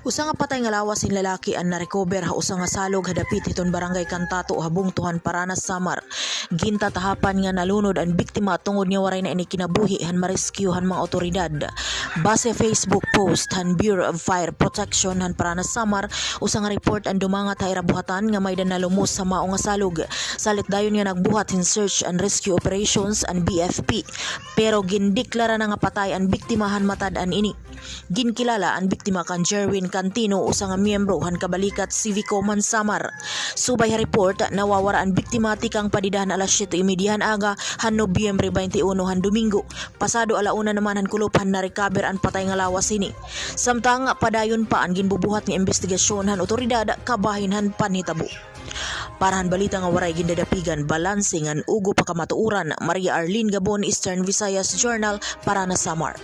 Usa nga patay nga lawas sin lalaki ang narecover ha usa nga salog hadapit hiton barangay Kantato habungtuhan Paranas Samar. Gintatahapan nga nalunod ang biktima tungod nga waray na ini kinabuhi han ma-rescue han mga otoridad. Base Facebook post han Bureau of Fire Protection han Paranas Samar, usa nga report ang dumangat ha irabuhatan nga may danalumos sa mao nga salog. Salit dayon nga nagbuhat in search and rescue operations ang BFP, pero gindeklara na nga patay ang biktima han matad-an ini. Ginkilala ang biktima kan Jerwin Cantino, usa nga miyembro han kabalikat Civico man Samar. Subay ha report, nawawara ang biktima tikang padidahan alas 7:30 aga han Nobyembre 21 han Domingo. Pasado alauna naman han kulupan na recover ang patay nga lawas ini. Samtang padayon pa ang ginbubuhat nga investigasyon han otoridad kabahin han panhitabo. Para han balita nga waray gindadapigan, balansing ang ugo pakamatuuran. Maria Arlene Gabon, Eastern Visayas Journal, Paranas Samar.